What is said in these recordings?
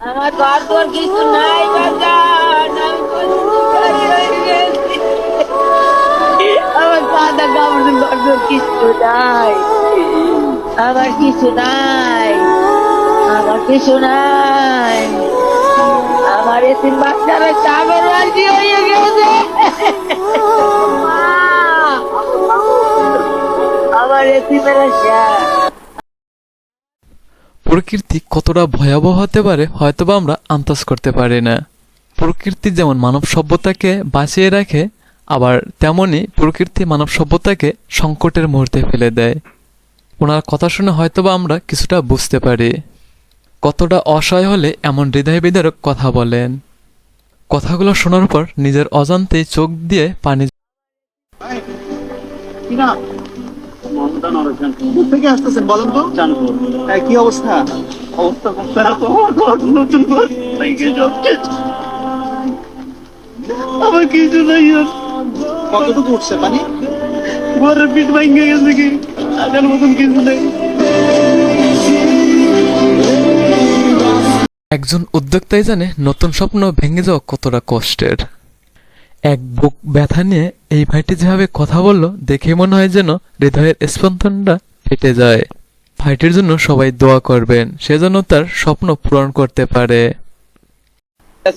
আমার ঘর তোর কিছু নাই বাজান, আমি কষ্টকারী হয়ে গেছি। আমার কাদা কামড় ঘর তোর কিছু নাই, আমার কিছু নাই, আমার কিছু নাই। আমার এতিম বাচ্চারা চাকর বাজি হয়ে গেছে। মা, আমার এতিমেরা শেষ। প্রকৃতি কতটা ভয়াবহ হতে পারে হয়তোবা আমরা আন্দাজ করতে পারি না। প্রকৃতি যেমন মানব সভ্যতাকে বাঁচিয়ে রাখে, আবার তেমনি প্রকৃতি মানব সভ্যতাকে সংকটের মুহূর্তে ফেলে দেয়। ওনার কথা শুনে হয়তোবা আমরা কিছুটা বুঝতে পারি কতটা অসহায় হলে এমন হৃদয় বিদারক কথা বলেন। কথাগুলো শোনার পর নিজের অজান্তেই চোখ দিয়ে পানি। থেকে আসতেছেন বলেন তো? জানবো কি অবস্থা? অবস্থা নতুন আমার কিছু নাই। কতটুকু উঠছে পানি? ঘরের পিঠ ভাঙে গেছে, কি আগের মতন কিছু নেই। একজন উদ্যোক্তাই জানে নতুন স্বপ্ন ভেঙে যাওয়া কতটা কষ্টের। এক বুক ব্যথা নিয়ে এই ভাইটি যেভাবে কথা বলল দেখে মনে হয় যেন হৃদয়ের স্পন্দনটা ফেটে যায়। ভাইটির জন্য সবাই দোয়া করবেন, সেজন্য তার স্বপ্ন পূরণ করতে পারে।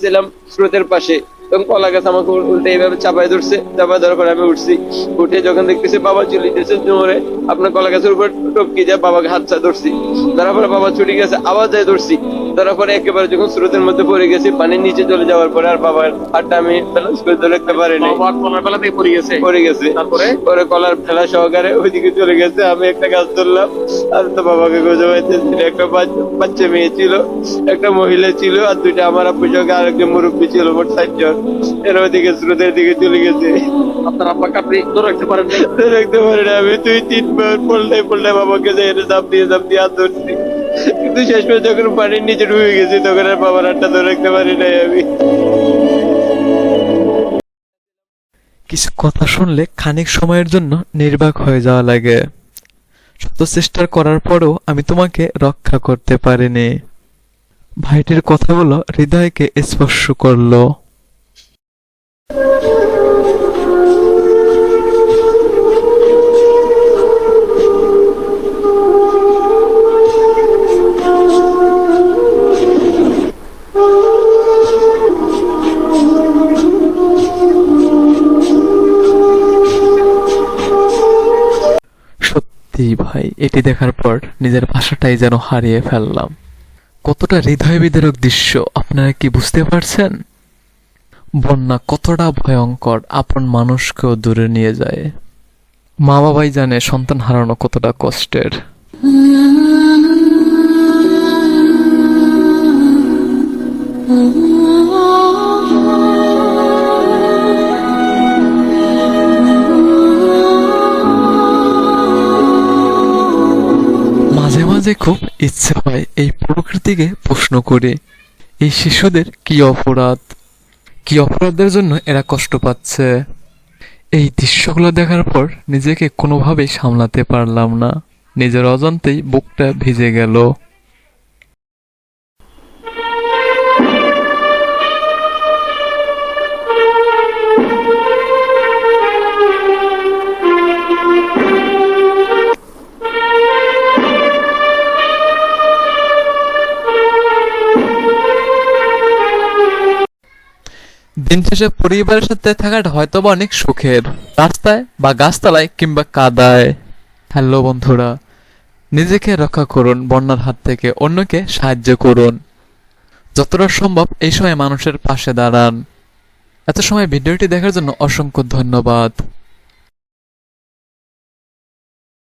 ছিলাম স্রোতের পাশে, তখন কলা গাছ আমাকে উল্টে এইভাবে চাপাই ধরছে। চাপাই ধরার পরে আমি উঠছি, উঠে যখন দেখতেছি বাবা চলে গেছে জোরে, আপনার কলা গাছের উপর টপকে যায়, বাবাকে হাত ধরছি। ধরার পরে বাবা ছুটে গেছে, আবার যায় ধরছি। ধরার পরে একেবারে যখন স্রোতের মধ্যে পড়ে গেছি, পানির নিচে চলে যাওয়ার পরে আর বাবার হাতটা আমি ব্যালেন্স করে ধরে রাখতে পারিনি, পড়ে গেছে। তারপরে পরে কলার ফেলা সহকারে ওইদিকে চলে গেছে। আমি একটা গাছ ধরলাম, আর তো বাবাকে খুঁজে পাইতেছিল। একটা বাচ্চা মেয়ে ছিল, একটা মহিলা ছিল, আর দুইটা আমার আপু সঙ্গে আর একটা মুরব্বী ছিল, মোট 60 জন। এর ওইদিকে স্রোতের দিকে চলে গেছে। আপনার আব্বাকে আপনি ধরে রাখতে পারেন? ধরে রাখতে পারি না আমি। 2-3 বার পল্টায় বাবাকে যাই চাপ দিয়ে হাত ধরছি, কিন্তু শেষ পর্যন্ত যখন পানির নিচে ডুবে গেছি তখন আর বাবার হাতটা ধরে রাখতে পারি নাই আমি। কিছু কথা শুনলে খানিক সময়ের জন্য নির্বাক হয়ে যাওয়া লাগে। শত চেষ্টা করার পরেও আমি তোমাকে রক্ষা করতে পারিনি। ভাইটির কথাগুলো হৃদয়কে স্পর্শ করলো। সত্যি ভাই, এটি দেখার পর নিজের ভাষাটাই যেন হারিয়ে ফেললাম। কতটা হৃদয় বিদারক দৃশ্য, আপনারা কি বুঝতে পারছেন? বন্যা কতটা ভয়ঙ্কর, আপন মানুষকেও দূরে নিয়ে যায়। মা বাবাই জানে সন্তান হারানো কতটা কষ্টের। মাঝে মাঝে খুব ইচ্ছে হয় এই প্রকৃতিকে প্রশ্ন করে, এই শিশুদের কি অপরাধের জন্য এরা কষ্ট পাচ্ছে। এই দৃশ্যগুলো দেখার পর নিজেকে কোনোভাবেই সামলাতে পারলাম না, নিজের অজান্তেই বুকটা ভিজে গেল। দিন শেষে পরিবারের সাথে থাকাটা হয়তো বা অনেক সুখের, রাস্তায় বা গাছতলায় কিংবা কাদায়। হ্যালো বন্ধুরা, নিজেকে রক্ষা করুন বন্যার হাত থেকে, অন্যকে সাহায্য করুন। যতটা সম্ভব এই সময় মানুষের পাশে দাঁড়ান। এত সময় ভিডিওটি দেখার জন্য অসংখ্য ধন্যবাদ।